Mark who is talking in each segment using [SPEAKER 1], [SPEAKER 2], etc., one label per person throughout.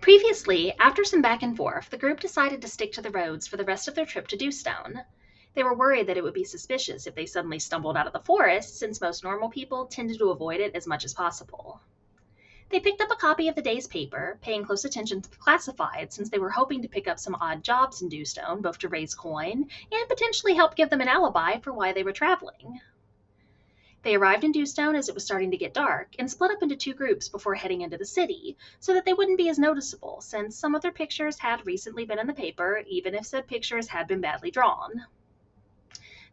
[SPEAKER 1] Previously, after some back and forth, the group decided to stick to the roads for the rest of their trip to Dewstone. They were worried that it would be suspicious if they suddenly stumbled out of the forest, since most normal people tended to avoid it as much as possible. They picked up a copy of the day's paper, paying close attention to the classifieds since they were hoping to pick up some odd jobs in Dewstone, both to raise coin and potentially help give them an alibi for why they were traveling. They arrived in Dewstone as it was starting to get dark and split up into two groups before heading into the city so that they wouldn't be as noticeable since some of their pictures had recently been in the paper, even if said pictures had been badly drawn.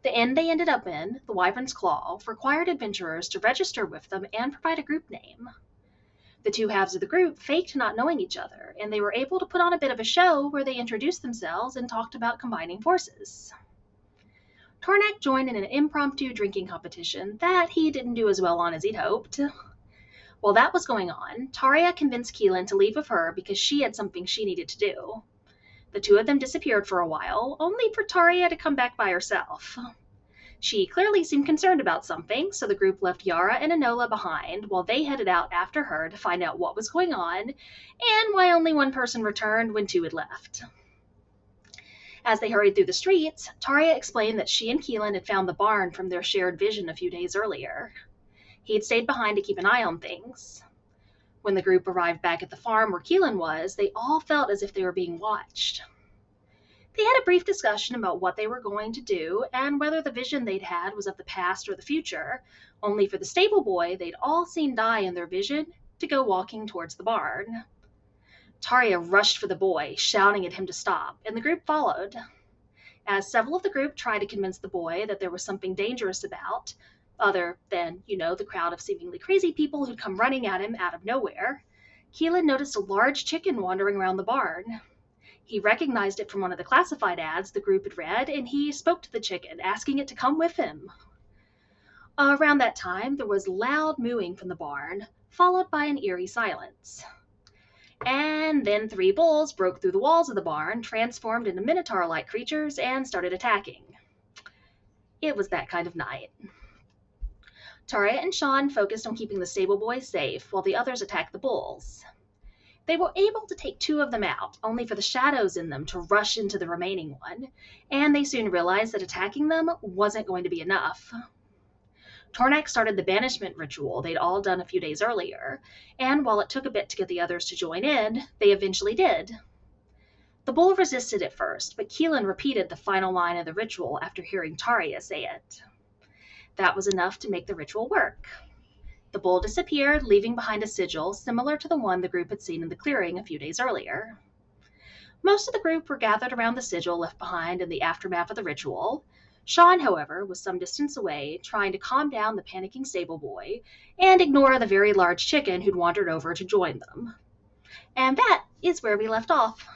[SPEAKER 1] The inn they ended up in, the Wyvern's Claw, required adventurers to register with them and provide a group name. The two halves of the group faked not knowing each other, and they were able to put on a bit of a show where they introduced themselves and talked about combining forces. Tornak joined in an impromptu drinking competition that he didn't do as well on as he'd hoped. While that was going on, Taria convinced Keelan to leave with her because she had something she needed to do. The two of them disappeared for a while, only for Taria to come back by herself. She clearly seemed concerned about something, so the group left Yara and Enola behind while they headed out after her to find out what was going on and why only one person returned when two had left. As they hurried through the streets, Taria explained that she and Keelan had found the barn from their shared vision a few days earlier. He had stayed behind to keep an eye on things. When the group arrived back at the farm where Keelan was, they all felt as if they were being watched. They had a brief discussion about what they were going to do and whether the vision they'd had was of the past or the future, only for the stable boy they'd all seen die in their vision to go walking towards the barn. Taria rushed for the boy, shouting at him to stop, and the group followed. As several of the group tried to convince the boy that there was something dangerous about, other than, the crowd of seemingly crazy people who'd come running at him out of nowhere, Keelan noticed a large chicken wandering around the barn. He recognized it from one of the classified ads the group had read, and he spoke to the chicken, asking it to come with him. Around that time, there was loud mooing from the barn, followed by an eerie silence. And then three bulls broke through the walls of the barn, transformed into minotaur-like creatures, and started attacking. It was that kind of night. Taria and Sean focused on keeping the stable boys safe, while the others attacked the bulls. They were able to take two of them out, only for the shadows in them to rush into the remaining one, and they soon realized that attacking them wasn't going to be enough. Tornak started the banishment ritual they'd all done a few days earlier, and while it took a bit to get the others to join in, they eventually did. The bull resisted at first, but Keelan repeated the final line of the ritual after hearing Taria say it. That was enough to make the ritual work. The bull disappeared, leaving behind a sigil similar to the one the group had seen in the clearing a few days earlier. Most of the group were gathered around the sigil left behind in the aftermath of the ritual. Sean, however, was some distance away, trying to calm down the panicking stable boy and ignore the very large chicken who'd wandered over to join them. And that is where we left off.